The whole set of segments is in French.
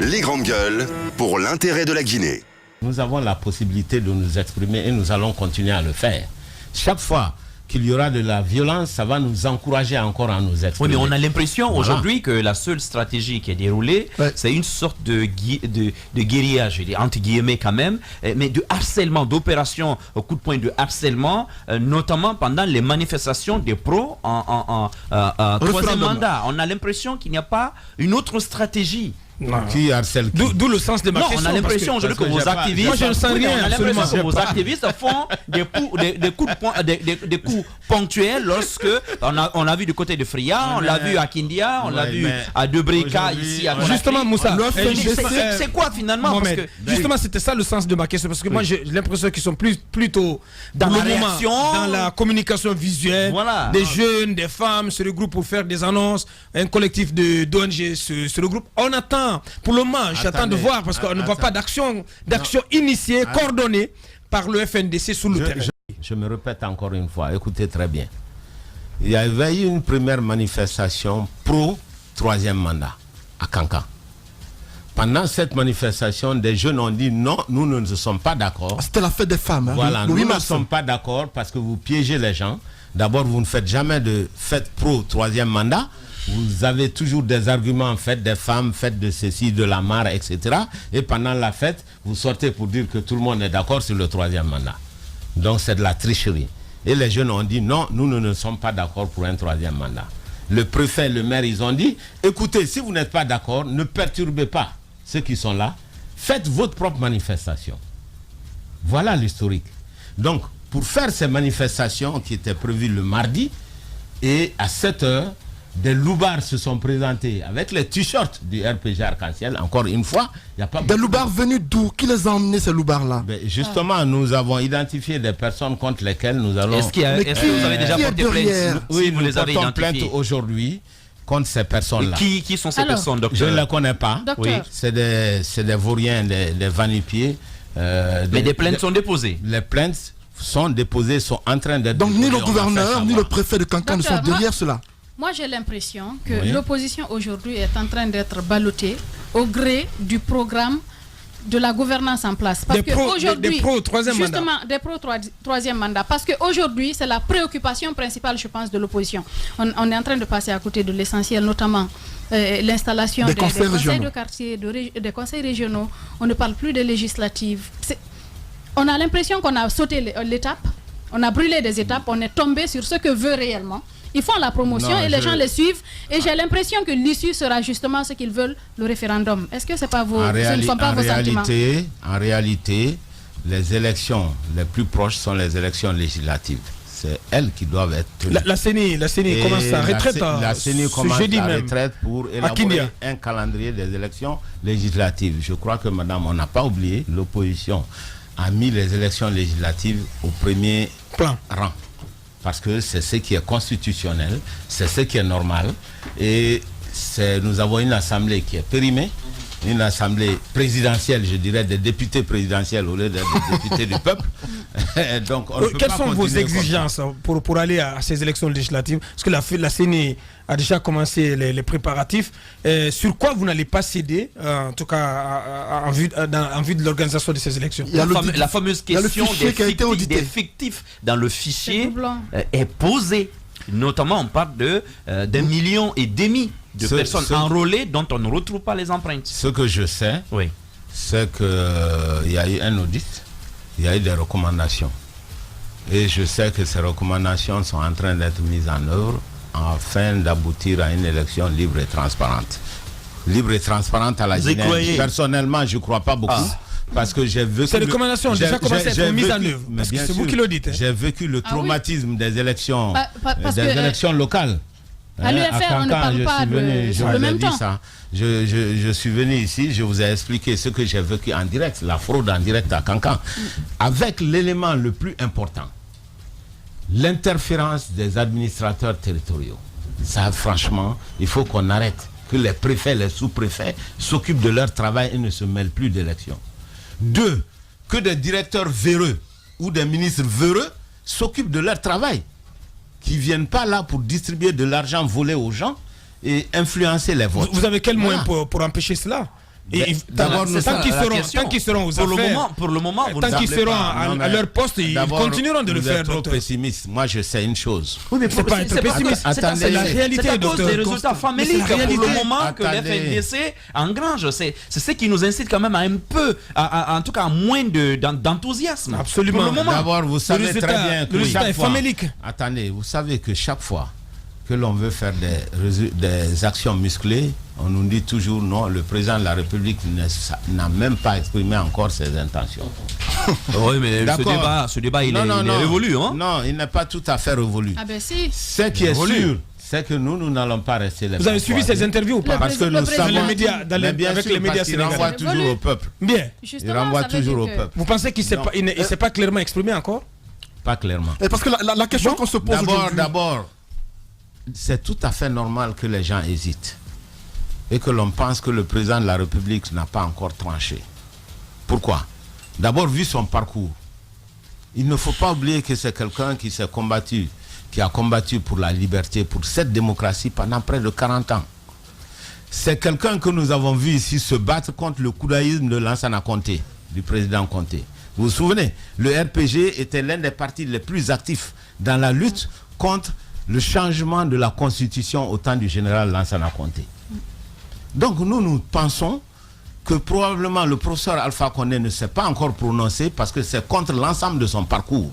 Les grandes gueules pour l'intérêt de la Guinée. Nous avons la possibilité de nous exprimer et nous allons continuer à le faire. Chaque fois qu'il y aura de la violence, ça va nous encourager encore à nous exprimer. Oui, mais on a l'impression aujourd'hui que la seule stratégie qui est déroulée, c'est une sorte de guérilla, je dis entre guillemets quand même, mais de harcèlement, d'opération au coup de poing de harcèlement, notamment pendant les manifestations des pros en troisième mandat. On a l'impression qu'il n'y a pas une autre stratégie. Qui harcèle qui? D'où le sens de ma question. On a l'impression aujourd'hui que vos activistes, moi je ne sens rien. On a l'impression que vos activistes font des coups ponctuels lorsque on a vu du côté de Fria, on l'a vu à Kindia, on l'a vu à Debreka ici à justement Moussa, c'est quoi finalement? Parce que justement c'était ça le sens de ma question, parce que moi j'ai l'impression qu'ils sont plutôt dans la réaction, dans la communication visuelle. Voilà. Des jeunes, des femmes se regroupent pour faire des annonces, un collectif d'ONG se regroupe. On attend. Pour le moment, j'attends de voir parce qu'on ne voit pas d'action initiée, coordonnée par le FNDC sous le terrain. Je me répète encore une fois, écoutez très bien. Il y avait eu une première manifestation pro-troisième mandat à Kankan. Pendant cette manifestation, des jeunes ont dit non, nous ne sommes pas d'accord. C'était la fête des femmes. Voilà, nous ne sommes pas d'accord parce que vous piégez les gens. D'abord, vous ne faites jamais de fête pro-troisième mandat. Vous avez toujours des arguments, faites des femmes, faites de ceci, de la mare, etc. Et pendant la fête, vous sortez pour dire que tout le monde est d'accord sur le troisième mandat. Donc c'est de la tricherie. Et les jeunes ont dit non, nous ne sommes pas d'accord pour un troisième mandat. Le préfet, le maire, ils ont dit, écoutez, si vous n'êtes pas d'accord, ne perturbez pas ceux qui sont là. Faites votre propre manifestation. Voilà l'historique. Donc, pour faire ces manifestations qui étaient prévues le mardi, et à 7 h, des loubards se sont présentés avec les t-shirts du RPG Arc-en-Ciel. Encore une fois, il n'y a pas... Des loubards venus d'où? Qui les a emmenés, ces loubards-là? Justement, nous avons identifié des personnes contre lesquelles nous allons... Est-ce que vous avez déjà porté plainte? Oui, nous portons plainte aujourd'hui contre ces personnes-là. Qui sont ces personnes, docteur? Je ne les connais pas. Oui. C'est des vauriens, des vanipiers. Mais des plaintes sont déposées. Les plaintes sont déposées, sont en train d'être... Donc ni le gouverneur, ni le préfet de Kankan ne sont derrière cela. Moi, j'ai l'impression que l'opposition aujourd'hui est en train d'être ballottée au gré du programme de la gouvernance en place. Parce des pro-troisième mandat. Justement, des pro-troisième mandat. Parce qu'aujourd'hui, c'est la préoccupation principale, je pense, de l'opposition. On est en train de passer à côté de l'essentiel, notamment l'installation des conseils de quartier, des conseils régionaux. On ne parle plus des législatives. On a l'impression qu'on a sauté l'étape, on a brûlé des étapes, on est tombé sur ce que veut réellement. Ils font la promotion et les gens les suivent. Et j'ai l'impression que l'issue sera justement ce qu'ils veulent, le référendum. Est-ce que ce ne sont pas vos sentiments? En réalité, les élections les plus proches sont les élections législatives. C'est elles qui doivent être... La CENI commence sa retraite. La CENI commence sa retraite pour élaborer un calendrier des élections législatives. Je crois que, madame, on n'a pas oublié, l'opposition a mis les élections législatives au premier rang. Parce que c'est ce qui est constitutionnel, c'est ce qui est normal. Et nous avons une assemblée qui est périmée, une assemblée présidentielle, je dirais, des députés présidentiels au lieu des députés du peuple. Donc, quelles sont vos exigences pour aller à ces élections législatives? Parce que la CENI a déjà commencé les préparatifs. Sur quoi vous n'allez pas céder, en tout cas en vue de l'organisation de ces élections? La fameuse question des fictifs dans le fichier est posée. Notamment, on parle d'1,5 million de personnes enrôlées dont on ne retrouve pas les empreintes. Ce que je sais, c'est qu'il y a eu un audit, il y a eu des recommandations. Et je sais que ces recommandations sont en train d'être mises en œuvre afin d'aboutir à une élection libre et transparente. Libre et transparente à la Guinée. Personnellement, je ne crois pas beaucoup. Parce que j'ai vécu... Ces recommandations ont déjà commencé à être mises en œuvre. Parce que c'est vous qui le dites. J'ai vécu le traumatisme des élections, élections locales. À l'UFR, on ne parle pas le même temps. Je suis venu ici, je vous ai expliqué ce que j'ai vécu en direct, la fraude en direct à Kankan. Avec l'élément le plus important, l'interférence des administrateurs territoriaux. Ça, franchement, il faut qu'on arrête. Que les préfets, les sous-préfets s'occupent de leur travail et ne se mêlent plus d'élections. 2, que des directeurs véreux ou des ministres véreux s'occupent de leur travail, qui ne viennent pas là pour distribuer de l'argent volé aux gens et influencer les votes. Vous avez quel moyen pour empêcher cela? D'abord, tant qu'ils seront aux affaires, pour le moment, tant qu'ils seront à leur poste, ils continueront de le faire. Trop pessimiste. Moi, je sais une chose. Oui, mais c'est pas être pessimiste. C'est la réalité, c'est à cause docteur. des résultats faméliques pour le moment que l'FNDC engrange. C'est ce qui nous incite quand même à un peu, en tout cas, à moins d'enthousiasme. Absolument. Pour le moment. D'abord, vous savez très bien que le résultat est famélique. Attendez, vous savez que chaque fois que l'on veut faire des actions musclées, on nous dit toujours non, le président de la République n'a même pas exprimé encore ses intentions. Oui, mais ce débat, il est révolu. Hein? Non, il n'est pas tout à fait révolu. Ah ben si. Ce qui est sûr, c'est que nous n'allons pas rester les Vous avez suivi ces interviews ou pas? Parce que nous savons, les médias, avec les médias sénégalais. Il renvoie toujours au peuple. Bien. Il renvoie toujours au peuple. Vous pensez qu'il ne s'est pas clairement exprimé encore? Pas clairement. Et parce que la question qu'on se pose aujourd'hui... D'abord, c'est tout à fait normal que les gens hésitent et que l'on pense que le président de la République n'a pas encore tranché. Pourquoi? D'abord, vu son parcours, il ne faut pas oublier que c'est quelqu'un qui s'est combattu, qui a combattu pour la liberté, pour cette démocratie pendant près de 40 ans. C'est quelqu'un que nous avons vu ici se battre contre le koudaïsme de Lansana Conté, du président Conté. Vous vous souvenez, le RPG était l'un des partis les plus actifs dans la lutte contre le changement de la constitution au temps du général Lansana Conté. Donc nous pensons que probablement le professeur Alpha Condé ne s'est pas encore prononcé parce que c'est contre l'ensemble de son parcours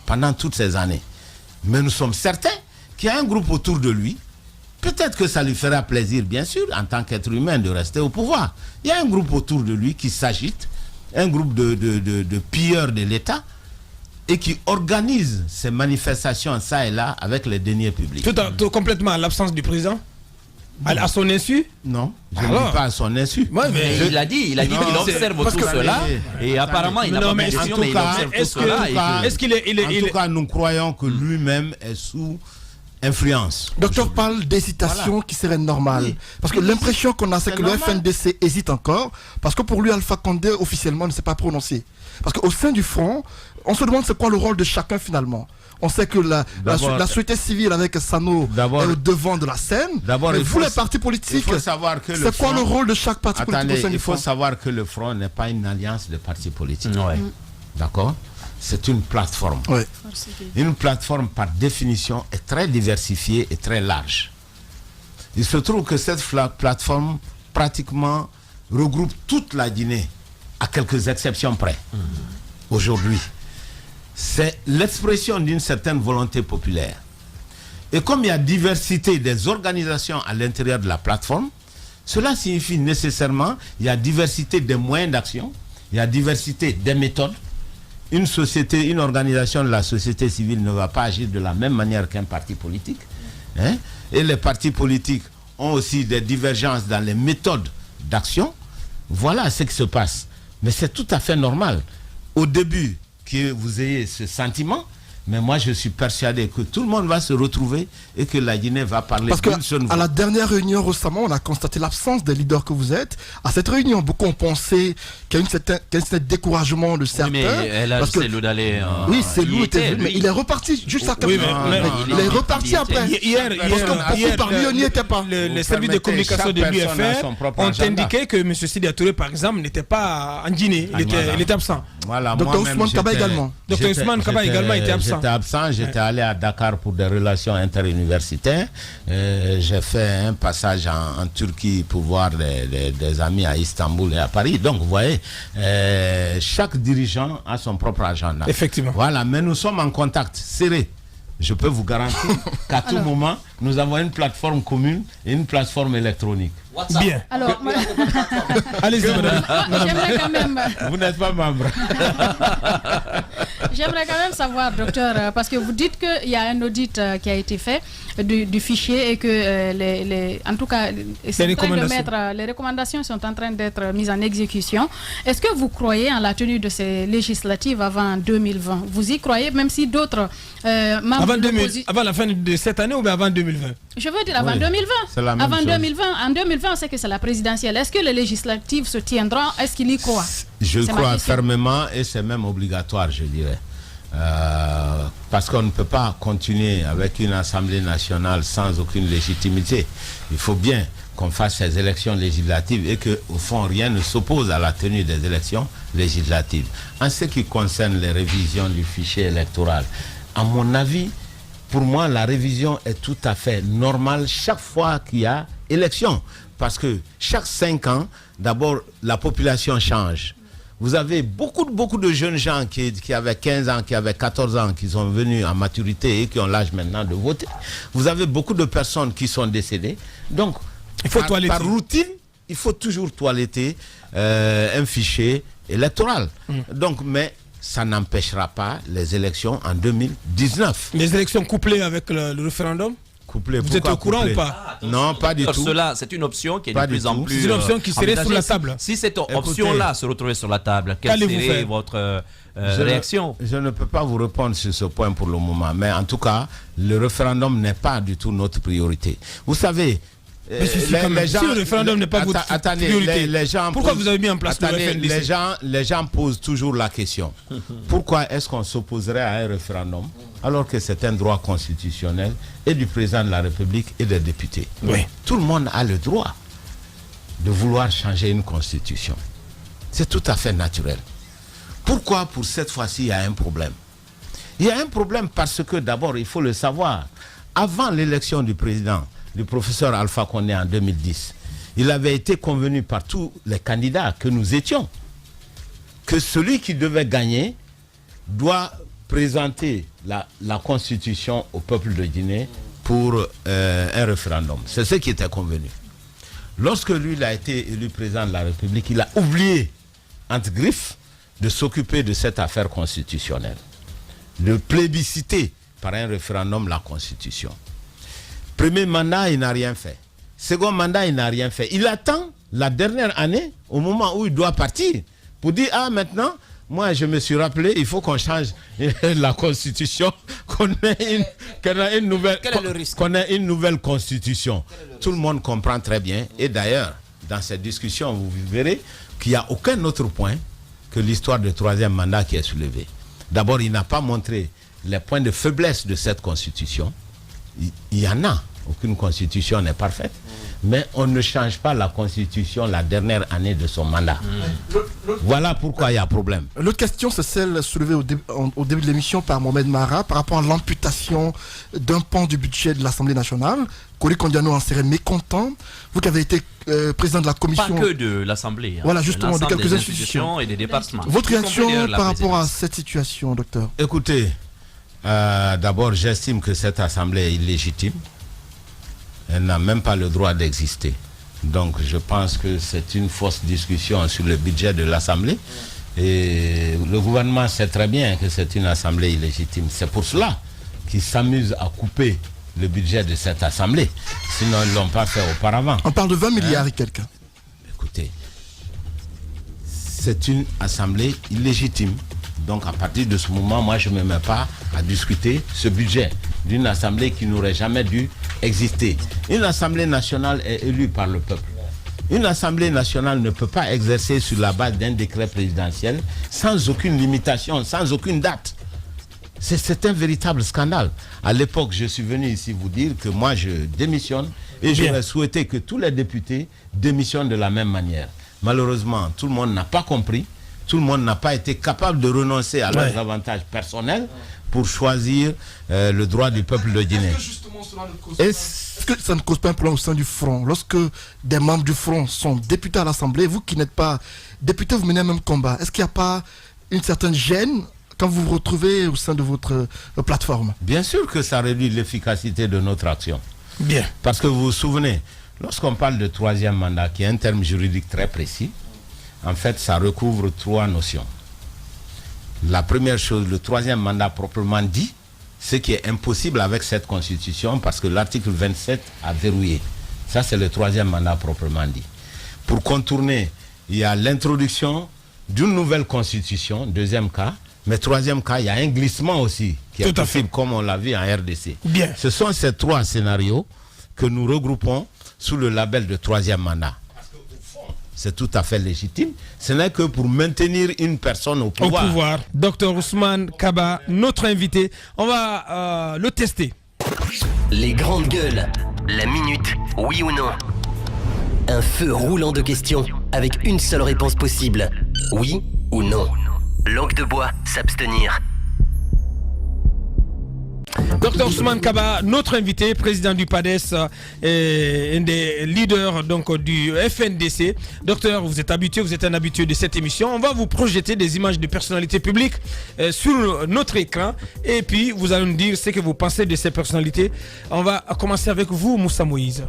pendant toutes ces années. Mais nous sommes certains qu'il y a un groupe autour de lui. Peut-être que ça lui fera plaisir, bien sûr, en tant qu'être humain, de rester au pouvoir. Il y a un groupe autour de lui qui s'agite, un groupe de pilleurs de l'État, et qui organise ces manifestations ça et là avec les deniers publics. Tout complètement à l'absence du président? À son insu? Non, je ne dis pas à son insu. Ouais, mais il a dit qu'il observe tout cela et apparemment il n'a pas bien sûr, mais il observe tout cela. Est-ce qu'il est... En tout cas, nous croyons que lui-même est sous influence. Docteur parle d'hésitation qui serait normale. Oui. Parce que l'impression qu'on a, c'est que normal. Le FNDC hésite encore, parce que pour lui, Alpha Condé, officiellement, ne s'est pas prononcé. Parce qu'au sein du front, on se demande c'est quoi le rôle de chacun finalement. On sait que la société civile avec Sano est au devant de la scène. Mais vous, les partis politiques, c'est quoi le rôle de chaque parti politique au sein du front? Il faut savoir que le front n'est pas une alliance de partis politiques. D'accord? C'est une plateforme. Oui. Une plateforme, par définition, est très diversifiée et très large. Il se trouve que cette plateforme, pratiquement, regroupe toute la Guinée, à quelques exceptions près. Aujourd'hui, c'est l'expression d'une certaine volonté populaire. Et comme il y a diversité des organisations à l'intérieur de la plateforme, cela signifie nécessairement qu'il y a diversité des moyens d'action, il y a diversité des méthodes. Une société, une organisation de la société civile ne va pas agir de la même manière qu'un parti politique. Et les partis politiques ont aussi des divergences dans les méthodes d'action. Voilà ce qui se passe. Mais c'est tout à fait normal. Au début, que vous ayez ce sentiment, mais moi je suis persuadé que tout le monde va se retrouver et que la Guinée va parler d'une seule voix. À la dernière réunion récemment, on a constaté l'absence des leaders que vous êtes. À cette réunion, beaucoup ont pensé qu'il y a un certain découragement de certains. Oui, mais elle a laissé Lou d'aller. Oui, c'est Lou était, mais il est reparti juste après. Oui, il est reparti après. Hier, parmi eux n'y était pas. Les services de communication de l'UFR ont indiqué que M. Sidi Touré, par exemple, n'était pas en Guinée. Il était absent. Voilà, Dr Ousmane Kaba également. Dr Ousmane Kaba également était absent. J'étais absent, j'étais allé à Dakar pour des relations interuniversitaires. J'ai fait un passage en Turquie pour voir des amis à Istanbul et à Paris. Donc, vous voyez, chaque dirigeant a son propre agenda. Effectivement. Voilà, mais nous sommes en contact serré. Je peux vous garantir qu'à tout moment, nous avons une plateforme commune et une plateforme électronique. Bien. Alors, allez-y, madame. J'aimerais quand même... Vous n'êtes pas membre. J'aimerais quand même savoir, docteur, parce que vous dites qu'il y a un audit qui a été fait du fichier et que en tout cas, les recommandations sont en train d'être mises en exécution. Est-ce que vous croyez en la tenue de ces législatives avant 2020? Vous y croyez, même si d'autres membres avant la fin de cette année ou bien avant 2020? Je veux dire avant 2020. Avant 2020, en 2020, on sait que c'est la présidentielle. Est-ce que les législatives se tiendront? Est-ce qu'il y croit? Je crois fermement et c'est même obligatoire, je dirais. Parce qu'on ne peut pas continuer avec une Assemblée nationale sans aucune légitimité. Il faut bien qu'on fasse ces élections législatives et qu'au fond, rien ne s'oppose à la tenue des élections législatives. En ce qui concerne les révisions du fichier électoral, à mon avis, pour moi, la révision est tout à fait normale chaque fois qu'il y a élection. Parce que chaque 5 ans, d'abord, la population change. Vous avez beaucoup de jeunes gens qui avaient 15 ans, qui avaient 14 ans, qui sont venus en maturité et qui ont l'âge maintenant de voter. Vous avez beaucoup de personnes qui sont décédées. Donc, il faut par routine, il faut toujours toiletter un fichier électoral. Donc, mais ça n'empêchera pas les élections en 2019. Les élections couplées avec le référendum? Vous êtes au courant ou pas? Non, pas du tout. Cela, c'est une option qui est de plus en plus. C'est une option qui serait sur la table. Si cette option-là se retrouvait sur la table, quelle serait votre réaction? Je ne peux pas vous répondre sur ce point pour le moment, mais en tout cas, le référendum n'est pas du tout notre priorité. Vous savez, si le référendum n'est pas votre priorité, pourquoi vous avez mis en place le FNDC? Les gens posent toujours la question. Pourquoi est-ce qu'on s'opposerait à un référendum alors que c'est un droit constitutionnel et du président de la République et des députés? Oui. Tout le monde a le droit de vouloir changer une constitution. C'est tout à fait naturel. Pourquoi pour cette fois-ci il y a un problème? Il y a un problème parce que d'abord, il faut le savoir, avant l'élection du président, du professeur Alpha Condé en 2010, il avait été convenu par tous les candidats que nous étions que celui qui devait gagner doit présenter la constitution au peuple de Guinée pour un référendum. C'est ce qui était convenu. Lorsque lui il a été élu président de la République, il a oublié, entre griffes, de s'occuper de cette affaire constitutionnelle, de plébisciter par un référendum la constitution. Premier mandat, il n'a rien fait. Second mandat, il n'a rien fait. Il attend la dernière année, au moment où il doit partir, pour dire, ah maintenant, moi je me suis rappelé, il faut qu'on change la constitution, qu'on ait une nouvelle constitution. Tout le monde comprend très bien. Et d'ailleurs, dans cette discussion, vous verrez qu'il n'y a aucun autre point que l'histoire du troisième mandat qui est soulevé. D'abord, il n'a pas montré les points de faiblesse de cette constitution. Il y en a. Aucune constitution n'est parfaite. Mais on ne change pas la constitution la dernière année de son mandat. Voilà pourquoi il y a problème. L'autre question, c'est celle soulevée au début de l'émission par Mohamed Mara par rapport à l'amputation d'un pan du budget de l'Assemblée nationale. Koli Kondiano en serait mécontent. Vous qui avez été président de la commission... Pas que de l'Assemblée. Hein. Voilà, justement, de quelques institutions et des départements. Votre réaction par rapport à cette situation, docteur? Écoutez, d'abord, j'estime que cette Assemblée est illégitime. Elle n'a même pas le droit d'exister. Donc je pense que c'est une fausse discussion sur le budget de l'Assemblée. Et le gouvernement sait très bien que c'est une Assemblée illégitime. C'est pour cela qu'ils s'amusent à couper le budget de cette Assemblée. Sinon, ils ne l'ont pas fait auparavant. On parle de 20 milliards et quelques. Écoutez, c'est une Assemblée illégitime. Donc à partir de ce moment, moi je ne me mets pas à discuter ce budget d'une Assemblée qui n'aurait jamais dû exister. Une Assemblée nationale est élue par le peuple. Une Assemblée nationale ne peut pas exercer sur la base d'un décret présidentiel sans aucune limitation, sans aucune date. C'est un véritable scandale. À l'époque, je suis venu ici vous dire que moi je démissionne et j'aurais souhaité que tous les députés démissionnent de la même manière. Malheureusement, tout le monde n'a pas compris. Tout le monde n'a pas été capable de renoncer à leurs avantages personnels pour choisir le droit du peuple de Guinée. Est-ce que ça ne cause pas un problème au sein du Front? Lorsque des membres du Front sont députés à l'Assemblée, vous qui n'êtes pas député, vous menez un même combat. Est-ce qu'il n'y a pas une certaine gêne quand vous vous retrouvez au sein de votre plateforme? Bien sûr que ça réduit l'efficacité de notre action. Bien. Parce que vous vous souvenez, lorsqu'on parle de troisième mandat, qui est un terme juridique très précis, en fait, ça recouvre 3 notions. La première chose, le troisième mandat proprement dit, ce qui est impossible avec cette constitution parce que l'article 27 a verrouillé. Ça, c'est le troisième mandat proprement dit. Pour contourner, il y a l'introduction d'une nouvelle constitution, deuxième cas. Mais troisième cas, il y a un glissement aussi qui est possible, comme on l'a vu en RDC. Bien. Ce sont ces 3 scénarios que nous regroupons sous le label de troisième mandat. C'est tout à fait légitime. Ce n'est que pour maintenir une personne au pouvoir. Dr Ousmane Kaba, notre invité. On va le tester. Les grandes gueules. La minute, oui ou non? Un feu roulant de questions, avec une seule réponse possible. Oui ou non. Langue de bois, s'abstenir. Docteur Ousmane Kaba, notre invité, président du PADES et un des leaders donc, du FNDC. Docteur, vous êtes un habitué de cette émission. On va vous projeter des images de personnalités publiques sur notre écran. Et puis, vous allez nous dire ce que vous pensez de ces personnalités. On va commencer avec vous, Moussa Moïse.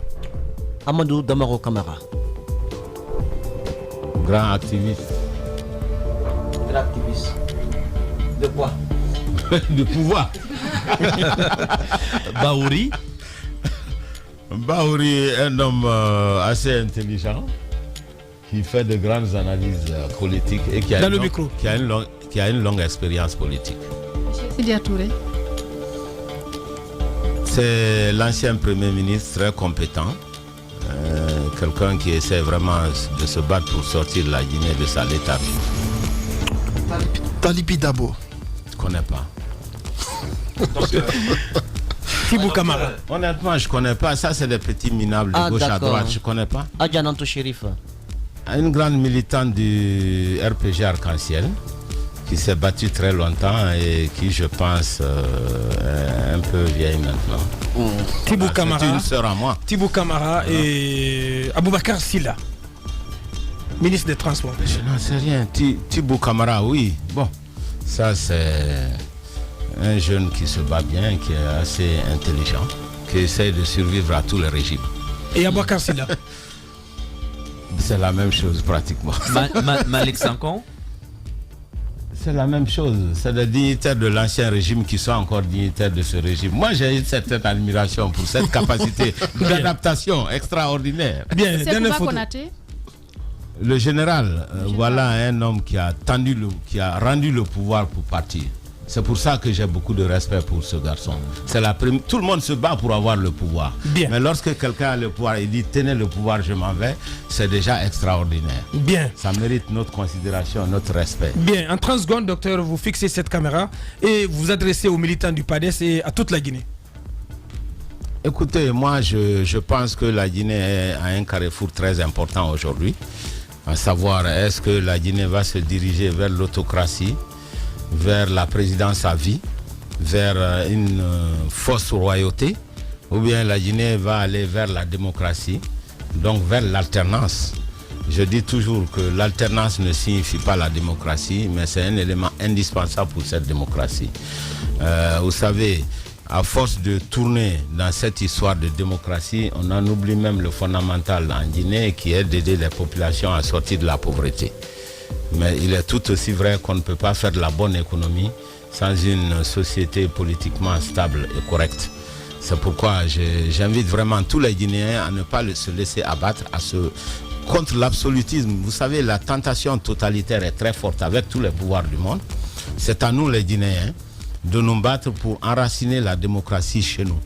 Amadou Damaro Camara. Grand activiste. Grand activiste. De quoi? De pouvoir. Baouri. Baouri est un homme assez intelligent qui fait de grandes analyses politiques et qui a une longue expérience politique. Sidia Touré. C'est l'ancien Premier ministre très compétent, quelqu'un qui essaie vraiment de se battre pour sortir la Guinée de sa léthargie. Talipi Dabo. Je ne connais pas. Tibou Kamara. Honnêtement, je ne connais pas. Ça, c'est des petits minables de gauche à droite. Je ne connais pas. Adjananto Shérif. Une grande militante du RPG Arc-en-Ciel qui s'est battue très longtemps et qui, je pense, est un peu vieille maintenant. Tibou Kamara. C'est une sœur à moi. Tibou Kamara et Aboubacar Silla, ministre des Transports. Je n'en sais rien. Tibou Kamara, oui. Bon, ça, c'est un jeune qui se bat bien, qui est assez intelligent, qui essaie de survivre à tous les régimes. Et Aboubacar Silla. C'est la même chose pratiquement. Malik Sankon. C'est la même chose. C'est des dignitaires de l'ancien régime qui sont encore dignitaires de ce régime. Moi, j'ai une certaine admiration pour cette capacité d'adaptation extraordinaire. Bien. C'est Kouba Konaté. Le général, voilà un homme qui a rendu le pouvoir pour partir. C'est pour ça que j'ai beaucoup de respect pour ce garçon. Tout le monde se bat pour avoir le pouvoir. Bien. Mais lorsque quelqu'un a le pouvoir et dit tenez le pouvoir, je m'en vais, c'est déjà extraordinaire. Bien. Ça mérite notre considération, notre respect. Bien. En 30 secondes, docteur, vous fixez cette caméra et vous vous adressez aux militants du PADES et à toute la Guinée. Écoutez, moi je pense que la Guinée est à un carrefour très important aujourd'hui. À savoir, est-ce que la Guinée va se diriger vers l'autocratie, vers la présidence à vie, vers une fausse royauté, ou bien la Guinée va aller vers la démocratie, donc vers l'alternance. Je dis toujours que l'alternance ne signifie pas la démocratie, mais c'est un élément indispensable pour cette démocratie. Vous savez, à force de tourner dans cette histoire de démocratie, on en oublie même le fondamental en Guinée qui est d'aider les populations à sortir de la pauvreté. Mais il est tout aussi vrai qu'on ne peut pas faire de la bonne économie sans une société politiquement stable et correcte. C'est pourquoi j'invite vraiment tous les Guinéens à ne pas se laisser abattre contre l'absolutisme. Vous savez, la tentation totalitaire est très forte avec tous les pouvoirs du monde. C'est à nous les Guinéens de nous battre pour enraciner la démocratie chez nous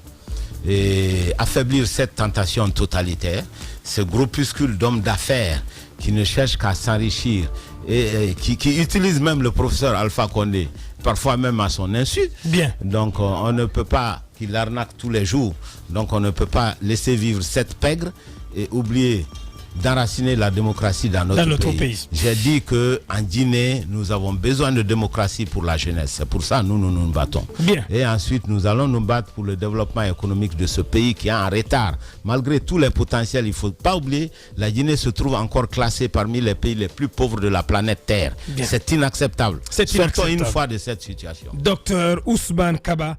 et affaiblir cette tentation totalitaire, ce groupuscule d'hommes d'affaires qui ne cherchent qu'à s'enrichir et qui utilise même le professeur Alpha Condé, parfois même à son insu. Bien. Donc on ne peut pas qu'il arnaque tous les jours. Donc on ne peut pas laisser vivre cette pègre et oublier d'enraciner la démocratie dans notre pays. J'ai dit qu'en Guinée, nous avons besoin de démocratie pour la jeunesse. C'est pour ça que nous battons. Bien. Et ensuite, nous allons nous battre pour le développement économique de ce pays qui est en retard. Malgré tous les potentiels, il ne faut pas oublier, la Guinée se trouve encore classée parmi les pays les plus pauvres de la planète Terre. C'est inacceptable. Sortons une fois de cette situation. Docteur Ousmane Kaba.